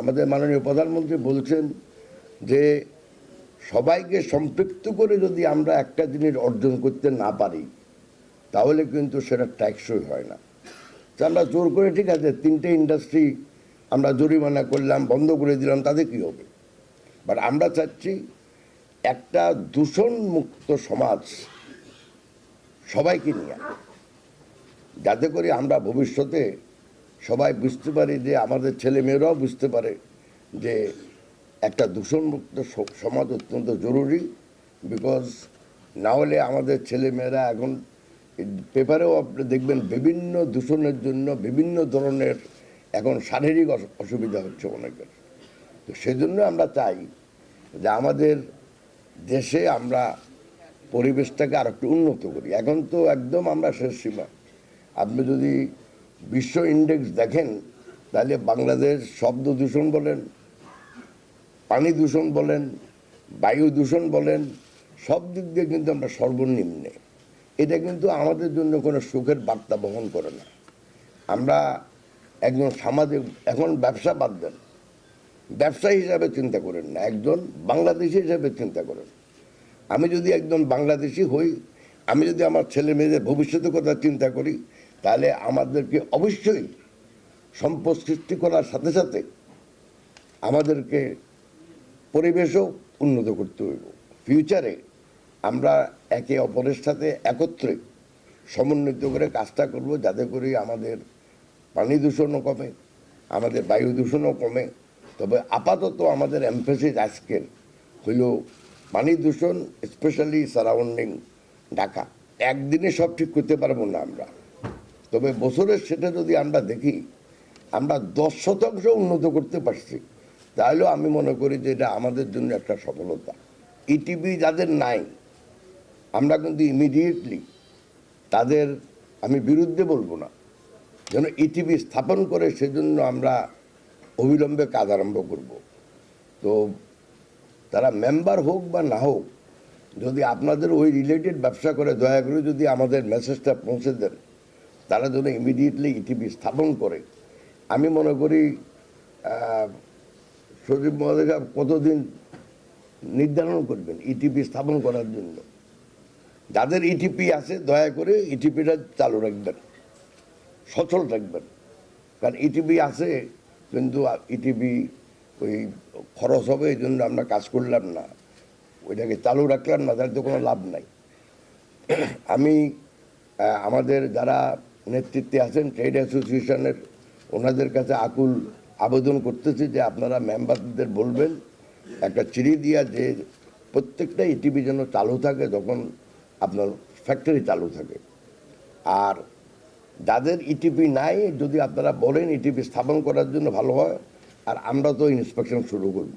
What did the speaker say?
আমাদের মাননীয় প্রধানমন্ত্রী বলছেন যে সবাইকে সম্পৃক্ত করে যদি আমরা একটা জিনিস অর্জন করতে না পারি তাহলে কিন্তু সেটা ট্যাক্সই হয় না। তো আমরা জোর করে ঠিক আছে 3টে ইন্ডাস্ট্রি আমরা জরিমানা করলাম, বন্ধ করে দিলাম, তাতে কী হবে? বাট আমরা চাচ্ছি একটা দূষণমুক্ত সমাজ সবাইকে নিয়ে, যাতে করে আমরা ভবিষ্যতে সবাই বুঝতে পারি, যে আমাদের ছেলেমেয়েরাও বুঝতে পারে যে একটা দূষণমুক্ত সমাজ অত্যন্ত জরুরি। বিকজ না হলে আমাদের ছেলেমেয়েরা এখন পেপারেও আপনি দেখবেন বিভিন্ন দূষণের জন্য বিভিন্ন ধরনের এখন শারীরিক অসুবিধা হচ্ছে অনেকের। তো সেজন্য আমরা চাই যে আমাদের দেশে আমরা পরিবেশটাকে আর একটু উন্নত করি। এখন তো একদম আমরা শেষ সীমা। আপনি যদি বিশ্ব ইন্ডেক্স দেখেন তাহলে বাংলাদেশ শব্দ দূষণ বলেন, পানি দূষণ বলেন, বায়ু দূষণ বলেন, সব দিক দিয়ে কিন্তু আমরা সর্বনিম্নে। এটা কিন্তু আমাদের জন্য কোনো সুখের বার্তা বহন করে না। আমরা একজন সামাজিক, এখন ব্যবসা বাদ দেন, ব্যবসায়ী হিসাবে চিন্তা করেন না, একজন বাংলাদেশি হিসাবে চিন্তা করেন। আমি যদি একজন বাংলাদেশি হই, আমি যদি আমার ছেলে মেয়েদের ভবিষ্যতের কথা চিন্তা করি, তাহলে আমাদেরকে অবশ্যই সম্পদ সৃষ্টি করার সাথে সাথে আমাদেরকে পরিবেশও উন্নত করতে হইব। ফিউচারে আমরা একে অপরের সাথে একত্রে সমন্বিত করে কাজটা করব, যাতে করে আমাদের পানি দূষণও কমে, আমাদের বায়ু দূষণও কমে। তবে আপাতত আমাদের এমফেসিস আজকের হইল পানি দূষণ, স্পেশালি সারাউন্ডিং ঢাকা। একদিনে সব ঠিক করতে পারবো না আমরা, তবে বছরের সেটা যদি আমরা দেখি আমরা 10% উন্নত করতে পারছি, তাহলেও আমি মনে করি যে এটা আমাদের জন্য একটা সফলতা। ইটিভি যাদের নাই, আমরা কিন্তু ইমিডিয়েটলি তাদের, আমি বিরুদ্ধে বলবো না, যেন ইটিভি স্থাপন করে সেজন্য আমরা অবিলম্বে কাজ আরম্ভ করব। তো তারা মেম্বার হোক বা না হোক, যদি আপনাদের ওই রিলেটেড ব্যবসা করে, দয়া করে যদি আমাদের মেসেজটা পৌঁছে দেন, তারা যেন ইমিডিয়েটলি ইটিভি স্থাপন করে। আমি মনে করি সজীব মহোদয় কতদিন নির্ধারণ করবেন ইটিপি স্থাপন করার জন্য? যাদের ইটিপি আছে দয়া করে ইটিপিটা চালু রাখবেন, সচল রাখবেন। কারণ ইটিপি আছে কিন্তু ইটিপি ওই খরচ হবে, এই জন্য আমরা কাজ করলাম না, ওইটাকে চালু রাখলাম না, তার তো কোনো লাভ নাই। আমি আমাদের যারা নেতৃত্বে আছেন ট্রেড অ্যাসোসিয়েশনের, ওনাদের কাছে আকুল আবেদন করতেছি যে আপনারা মেম্বারদের বলবেন একটা চিঠি দিয়া যে প্রত্যেকটা ইটিভি যেন চালু থাকে যখন আপনার ফ্যাক্টরি চালু থাকে। আর যাদের ইটিপি নাই, যদি আপনারা বলেন ইটিপি স্থাপন করার জন্য ভালো হয়, আর আমরা তো ইন্সপেকশন শুরু করব।